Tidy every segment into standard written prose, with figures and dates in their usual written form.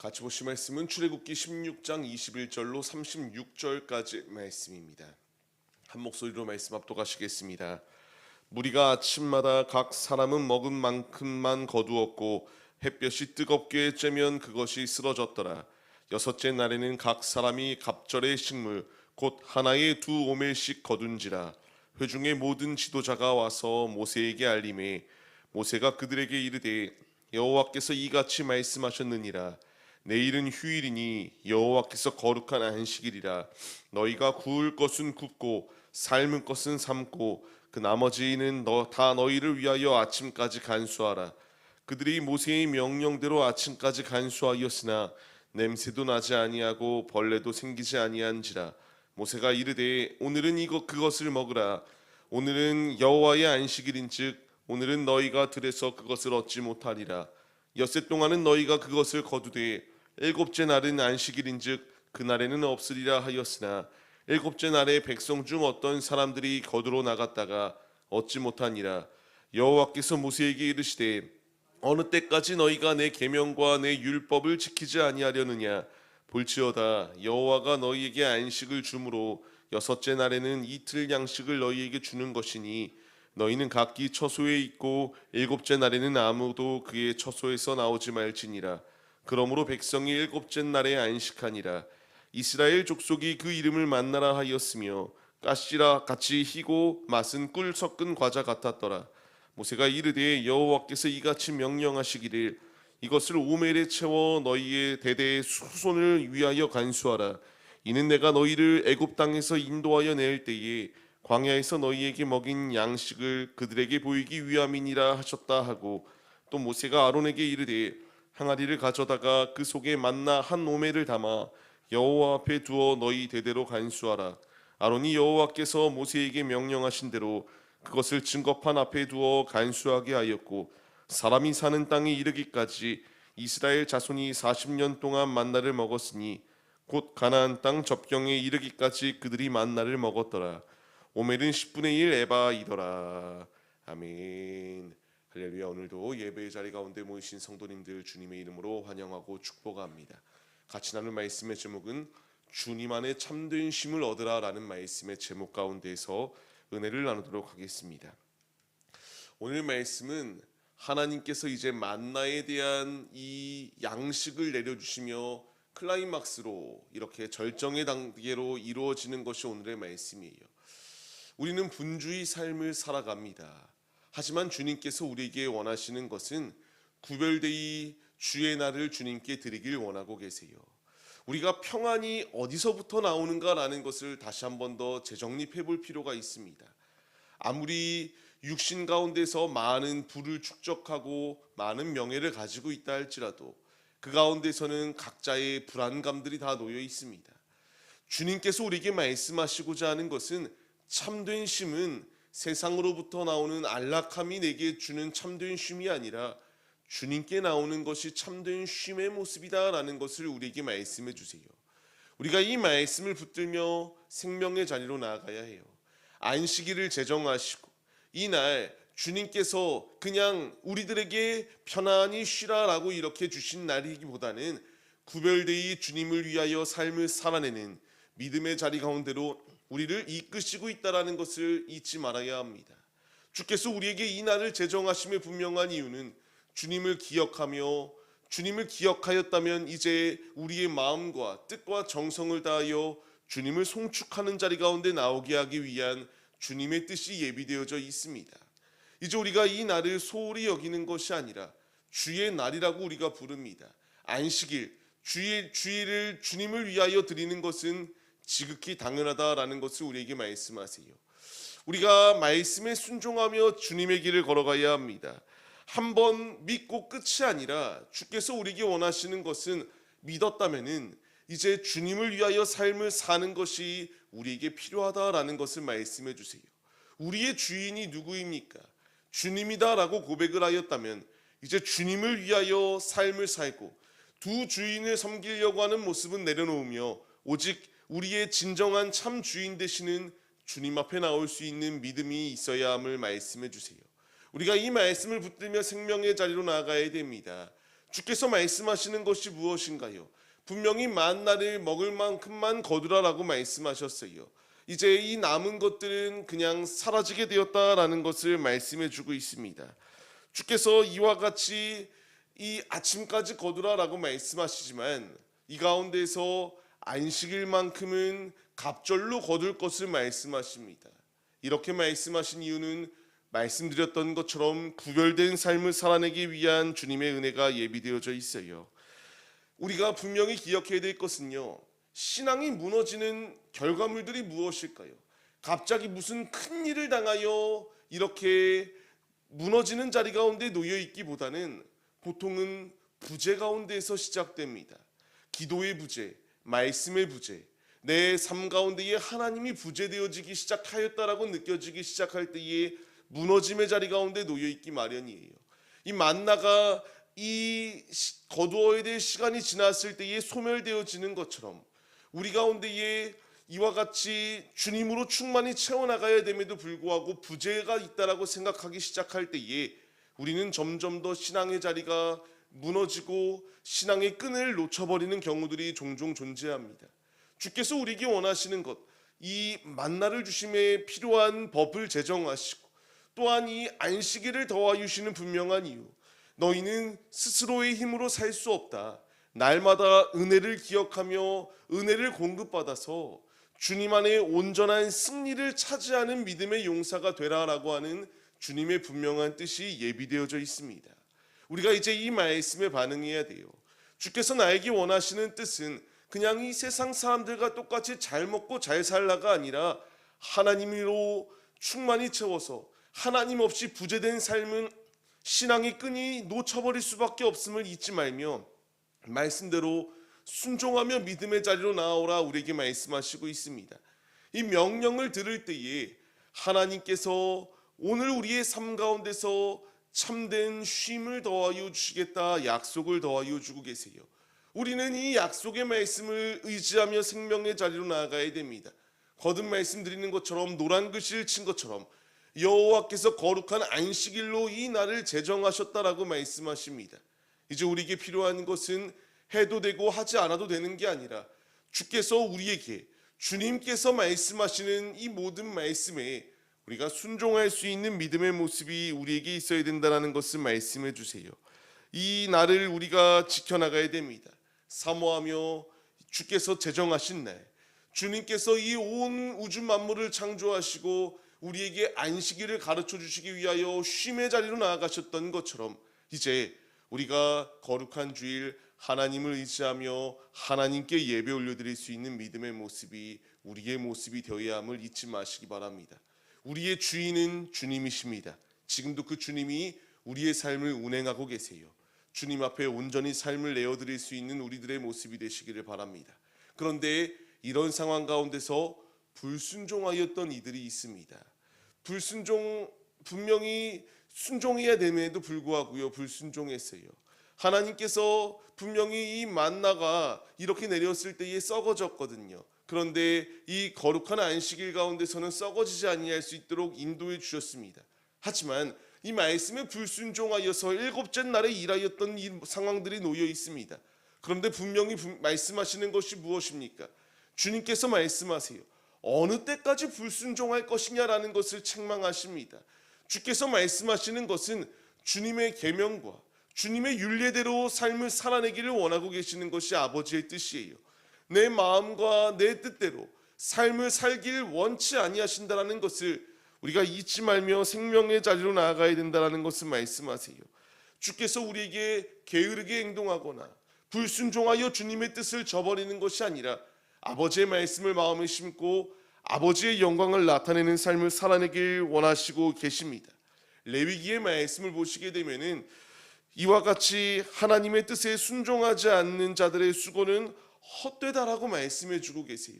같이 보실 말씀은 출애굽기 16장 21절로 36절까지 말씀입니다. 한 목소리로 말씀 합독하시겠습니다. 무리가 아침마다 각 사람은 먹은 만큼만 거두었고 햇볕이 뜨겁게 쬐면 그것이 쓰러졌더라. 여섯째 날에는 각 사람이 갑절의 식물 곧 하나에 2오멜씩 거둔지라. 회중의 모든 지도자가 와서 모세에게 알림해 모세가 그들에게 이르되 여호와께서 이같이 말씀하셨느니라. 내일은 휴일이니 여호와께서 거룩한 안식일이라. 너희가 구울 것은 굽고 삶은 것은 삶고 그 나머지는 다 너희를 위하여 아침까지 간수하라. 그들이 모세의 명령대로 아침까지 간수하였으나 냄새도 나지 아니하고 벌레도 생기지 아니한지라. 모세가 이르되 오늘은 그것을 먹으라. 오늘은 여호와의 안식일인즉 오늘은 너희가 들에서 그것을 얻지 못하리라. 엿새 동안은 너희가 그것을 거두되 일곱째 날은 안식일인즉 그날에는 없으리라 하였으나 일곱째 날에 백성 중 어떤 사람들이 거두러 나갔다가 얻지 못하니라. 여호와께서 모세에게 이르시되 어느 때까지 너희가 내 계명과 내 율법을 지키지 아니하려느냐. 볼지어다 여호와가 너희에게 안식을 주므로 여섯째 날에는 이틀 양식을 너희에게 주는 것이니 너희는 각기 처소에 있고 일곱째 날에는 아무도 그의 처소에서 나오지 말지니라. 그러므로 백성이 일곱째 날에 안식하니라. 이스라엘 족속이 그 이름을 만나라 하였으며 가시라 같이 희고 맛은 꿀 섞은 과자 같았더라. 모세가 이르되 여호와께서 이같이 명령하시기를 이것을 오멜에 채워 너희의 대대의 후손을 위하여 간수하라. 이는 내가 너희를 애굽 땅에서 인도하여 낼 때에 광야에서 너희에게 먹인 양식을 그들에게 보이기 위함이니라 하셨다 하고, 또 모세가 아론에게 이르되 항아리를 가져다가 그 속에 만나 한 오멜을 담아 여호와 앞에 두어 너희 대대로 간수하라. 아론이 여호와께서 모세에게 명령하신 대로 그것을 증거판 앞에 두어 간수하게 하였고, 사람이 사는 땅에 이르기까지 이스라엘 자손이 40년 동안 만나를 먹었으니 곧 가나안 땅 접경에 이르기까지 그들이 만나를 먹었더라. 오멜은 10분의 1 에바이더라. 아멘. 할렐루야. 오늘도 예배의 자리 가운데 모이신 성도님들 주님의 이름으로 환영하고 축복합니다. 같이 나눌 말씀의 제목은 주님 안에 참된 쉼을 얻으라 라는 말씀의 제목 가운데서 은혜를 나누도록 하겠습니다. 오늘 말씀은 하나님께서 이제 만나에 대한 이 양식을 내려주시며 클라이막스로 이렇게 절정의 단계로 이루어지는 것이 오늘의 말씀이에요. 우리는 분주의 삶을 살아갑니다. 하지만 주님께서 우리에게 원하시는 것은 구별되이 주의 날을 주님께 드리길 원하고 계세요. 우리가 평안이 어디서부터 나오는가라는 것을 다시 한 번 더 재정립해 볼 필요가 있습니다. 아무리 육신 가운데서 많은 부를 축적하고 많은 명예를 가지고 있다 할지라도 그 가운데서는 각자의 불안감들이 다 놓여 있습니다. 주님께서 우리에게 말씀하시고자 하는 것은 참된 쉼은 세상으로부터 나오는 안락함이 내게 주는 참된 쉼이 아니라 주님께 나오는 것이 참된 쉼의 모습이다라는 것을 우리에게 말씀해 주세요. 우리가 이 말씀을 붙들며 생명의 자리로 나아가야 해요. 안식일을 제정하시고 이날 주님께서 그냥 우리들에게 편안히 쉬라라고 이렇게 주신 날이기보다는 구별되이 주님을 위하여 삶을 살아내는 믿음의 자리 가운데로 우리를 이끄시고 있다라는 것을 잊지 말아야 합니다. 주께서 우리에게 이 날을 제정하심의 분명한 이유는 주님을 기억하며 주님을 기억하였다면 이제 우리의 마음과 뜻과 정성을 다하여 주님을 송축하는 자리 가운데 나오게 하기 위한 주님의 뜻이 예비되어져 있습니다. 이제 우리가 이 날을 소홀히 여기는 것이 아니라 주의 날이라고 우리가 부릅니다. 안식일, 주일을 주님을 위하여 드리는 것은 지극히 당연하다라는 것을 우리에게 말씀하세요. 우리가 말씀에 순종하며 주님의 길을 걸어가야 합니다. 한 번 믿고 끝이 아니라 주께서 우리에게 원하시는 것은 믿었다면은 이제 주님을 위하여 삶을 사는 것이 우리에게 필요하다라는 것을 말씀해 주세요. 우리의 주인이 누구입니까? 주님이다라고 고백을 하였다면 이제 주님을 위하여 삶을 살고 두 주인을 섬기려고 하는 모습은 내려놓으며 오직 우리의 진정한 참 주인 되시는 주님 앞에 나올 수 있는 믿음이 있어야 함을 말씀해 주세요. 우리가 이 말씀을 붙들며 생명의 자리로 나아가야 됩니다. 주께서 말씀하시는 것이 무엇인가요? 분명히 만나를 먹을 만큼만 거두라라고 말씀하셨어요. 이제 이 남은 것들은 그냥 사라지게 되었다라는 것을 말씀해 주고 있습니다. 주께서 이와 같이 이 아침까지 거두라라고 말씀하시지만 이 가운데서 안식일만큼은 갑절로 거둘 것을 말씀하십니다. 이렇게 말씀하신 이유는 말씀드렸던 것처럼 구별된 삶을 살아내기 위한 주님의 은혜가 예비되어져 있어요. 우리가 분명히 기억해야 될 것은요, 신앙이 무너지는 결과물들이 무엇일까요? 갑자기 무슨 큰 일을 당하여 이렇게 무너지는 자리 가운데 놓여 있기보다는 보통은 부재 가운데에서 시작됩니다. 기도의 부재, 말씀의 부재, 내 삶 가운데에 하나님이 부재되어지기 시작하였다라고 느껴지기 시작할 때에 무너짐의 자리 가운데 놓여 있기 마련이에요. 이 만나가 이 거두어야 될 시간이 지났을 때에 소멸되어지는 것처럼 우리 가운데에 이와 같이 주님으로 충만히 채워나가야 됨에도 불구하고 부재가 있다라고 생각하기 시작할 때에 우리는 점점 더 신앙의 자리가 무너지고 신앙의 끈을 놓쳐버리는 경우들이 종종 존재합니다. 주께서 우리에게 원하시는 것, 이 만나를 주심에 필요한 법을 제정하시고 또한 이 안식일을 더하여 주시는 분명한 이유, 너희는 스스로의 힘으로 살 수 없다. 날마다 은혜를 기억하며 은혜를 공급받아서 주님 안에 온전한 승리를 차지하는 믿음의 용사가 되라라고 하는 주님의 분명한 뜻이 예비되어져 있습니다. 우리가 이제 이 말씀에 반응해야 돼요. 주께서 나에게 원하시는 뜻은 그냥 이 세상 사람들과 똑같이 잘 먹고 잘 살라가 아니라 하나님으로 충만히 채워서 하나님 없이 부재된 삶은 신앙의 끈이 놓쳐버릴 수밖에 없음을 잊지 말며 말씀대로 순종하며 믿음의 자리로 나아오라 우리에게 말씀하시고 있습니다. 이 명령을 들을 때에 하나님께서 오늘 우리의 삶 가운데서 참된 쉼을 더하여 주시겠다 약속을 더하여 주고 계세요. 우리는 이 약속의 말씀을 의지하며 생명의 자리로 나아가야 됩니다. 거듭 말씀드리는 것처럼 노란 글씨를 친 것처럼 여호와께서 거룩한 안식일로 이 날을 제정하셨다라고 말씀하십니다. 이제 우리에게 필요한 것은 해도 되고 하지 않아도 되는 게 아니라 주께서 우리에게 주님께서 말씀하시는 이 모든 말씀에 우리가 순종할 수 있는 믿음의 모습이 우리에게 있어야 된다는 것을 말씀해 주세요. 이 날을 우리가 지켜나가야 됩니다. 사모하며 주께서 제정하신 날, 주님께서 이 온 우주 만물을 창조하시고 우리에게 안식일을 가르쳐 주시기 위하여 쉼의 자리로 나아가셨던 것처럼 이제 우리가 거룩한 주일 하나님을 의지하며 하나님께 예배 올려드릴 수 있는 믿음의 모습이 우리의 모습이 되어야 함을 잊지 마시기 바랍니다. 우리의 주인은 주님이십니다. 지금도 그 주님이 우리의 삶을 운행하고 계세요. 주님 앞에 온전히 삶을 내어드릴 수 있는 우리들의 모습이 되시기를 바랍니다. 그런데 이런 상황 가운데서 불순종하였던 이들이 있습니다. 분명히 순종해야 됨에도 불구하고요 불순종했어요. 하나님께서 분명히 이 만나가 이렇게 내렸을 때에 썩어졌거든요. 그런데 이 거룩한 안식일 가운데서는 썩어지지 아니할 수 있도록 인도해 주셨습니다. 하지만 이 말씀에 불순종하여서 일곱째 날에 일하였던 이 상황들이 놓여 있습니다. 그런데 분명히 말씀하시는 것이 무엇입니까? 주님께서 말씀하세요. 어느 때까지 불순종할 것이냐라는 것을 책망하십니다. 주께서 말씀하시는 것은 주님의 계명과 주님의 율례대로 삶을 살아내기를 원하고 계시는 것이 아버지의 뜻이에요. 내 마음과 내 뜻대로 삶을 살길 원치 아니하신다라는 것을 우리가 잊지 말며 생명의 자리로 나아가야 된다는 것을 말씀하세요. 주께서 우리에게 게으르게 행동하거나 불순종하여 주님의 뜻을 저버리는 것이 아니라 아버지의 말씀을 마음에 심고 아버지의 영광을 나타내는 삶을 살아내길 원하시고 계십니다. 레위기의 말씀을 보시게 되면은 이와 같이 하나님의 뜻에 순종하지 않는 자들의 수고는 헛되다라고 말씀해 주고 계세요.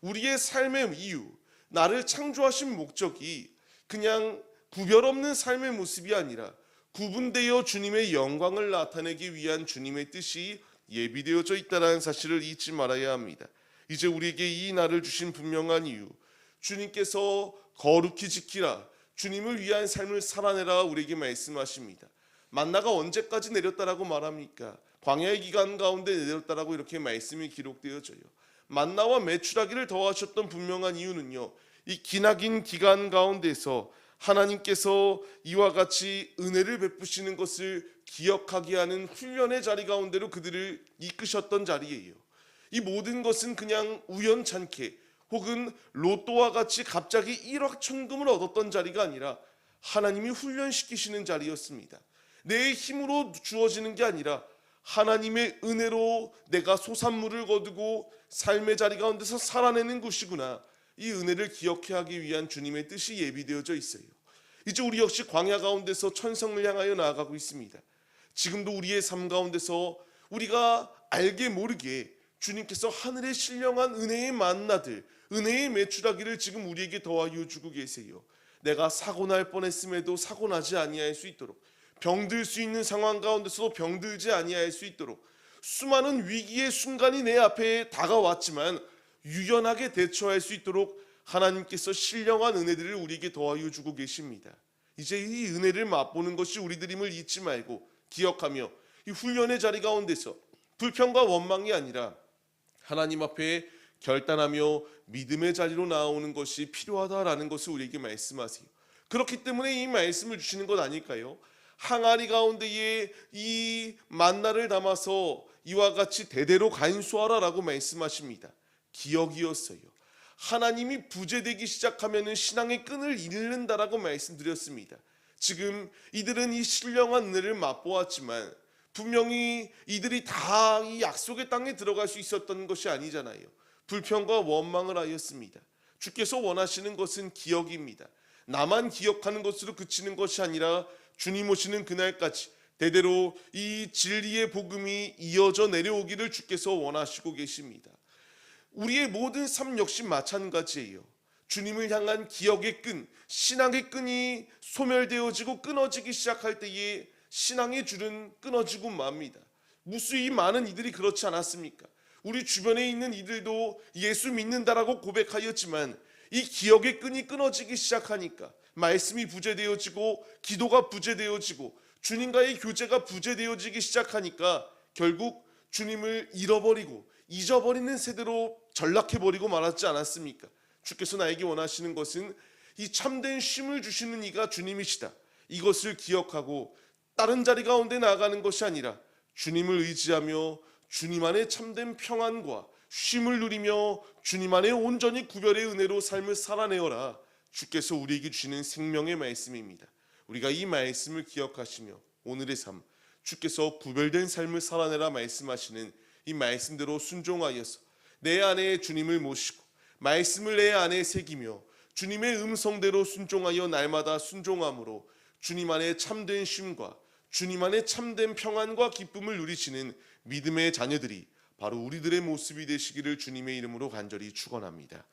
우리의 삶의 이유, 나를 창조하신 목적이 그냥 구별 없는 삶의 모습이 아니라 구분되어 주님의 영광을 나타내기 위한 주님의 뜻이 예비되어져 있다는 사실을 잊지 말아야 합니다. 이제 우리에게 이 날을 주신 분명한 이유, 주님께서 거룩히 지키라, 주님을 위한 삶을 살아내라 우리에게 말씀하십니다. 만나가 언제까지 내렸다라고 말합니까? 광야의 기간 가운데 내렸다라고 이렇게 말씀이 기록되어져요. 만나와 메추라기를 더하셨던 분명한 이유는요, 이 기나긴 기간 가운데서 하나님께서 이와 같이 은혜를 베푸시는 것을 기억하게 하는 훈련의 자리 가운데로 그들을 이끄셨던 자리예요. 이 모든 것은 그냥 우연찮게 혹은 로또와 같이 갑자기 1억 천금을 얻었던 자리가 아니라 하나님이 훈련시키시는 자리였습니다. 내 힘으로 주어지는 게 아니라 하나님의 은혜로 내가 소산물을 거두고 삶의 자리 가운데서 살아내는 것이구나. 이 은혜를 기억해 하기 위한 주님의 뜻이 예비되어져 있어요. 이제 우리 역시 광야 가운데서 천성을 향하여 나아가고 있습니다. 지금도 우리의 삶 가운데서 우리가 알게 모르게 주님께서 하늘의 신령한 은혜의 만나들, 은혜의 메추라기를 지금 우리에게 더하여 주고 계세요. 내가 사고 날 뻔했음에도 사고 나지 아니할 수 있도록, 병들 수 있는 상황 가운데서도 병들지 아니할 수 있도록, 수많은 위기의 순간이 내 앞에 다가왔지만 유연하게 대처할 수 있도록 하나님께서 신령한 은혜들을 우리에게 더하여 주고 계십니다. 이제 이 은혜를 맛보는 것이 우리들임을 잊지 말고 기억하며 이 훈련의 자리 가운데서 불평과 원망이 아니라 하나님 앞에 결단하며 믿음의 자리로 나오는 것이 필요하다라는 것을 우리에게 말씀하세요. 그렇기 때문에 이 말씀을 주시는 것 아닐까요? 항아리 가운데에 이 만나를 담아서 이와 같이 대대로 간수하라라고 말씀하십니다. 기억이었어요. 하나님이 부재되기 시작하면 신앙의 끈을 잃는다라고 말씀드렸습니다. 지금 이들은 이 신령한 은혜를 맛보았지만 분명히 이들이 다 이 약속의 땅에 들어갈 수 있었던 것이 아니잖아요. 불평과 원망을 하였습니다. 주께서 원하시는 것은 기억입니다. 나만 기억하는 것으로 그치는 것이 아니라 주님 오시는 그날까지 대대로 이 진리의 복음이 이어져 내려오기를 주께서 원하시고 계십니다. 우리의 모든 삶 역시 마찬가지예요. 주님을 향한 기억의 끈, 신앙의 끈이 소멸되어지고 끊어지기 시작할 때에 신앙의 줄은 끊어지고 맙니다. 무수히 많은 이들이 그렇지 않았습니까? 우리 주변에 있는 이들도 예수 믿는다라고 고백하였지만 이 기억의 끈이 끊어지기 시작하니까 말씀이 부재되어지고 기도가 부재되어지고 주님과의 교제가 부재되어지기 시작하니까 결국 주님을 잃어버리고 잊어버리는 세대로 전락해버리고 말았지 않았습니까? 주께서 나에게 원하시는 것은 이 참된 쉼을 주시는 이가 주님이시다. 이것을 기억하고 다른 자리 가운데 나아가는 것이 아니라 주님을 의지하며 주님 안에 참된 평안과 쉼을 누리며 주님 안에 온전히 구별의 은혜로 삶을 살아내어라. 주께서 우리에게 주시는 생명의 말씀입니다. 우리가 이 말씀을 기억하시며 오늘의 삶, 주께서 구별된 삶을 살아내라 말씀하시는 이 말씀대로 순종하여서 내 안에 주님을 모시고 말씀을 내 안에 새기며 주님의 음성대로 순종하여 날마다 순종함으로 주님 안에 참된 쉼과 주님 안에 참된 평안과 기쁨을 누리시는 믿음의 자녀들이 바로 우리들의 모습이 되시기를 주님의 이름으로 간절히 축원합니다.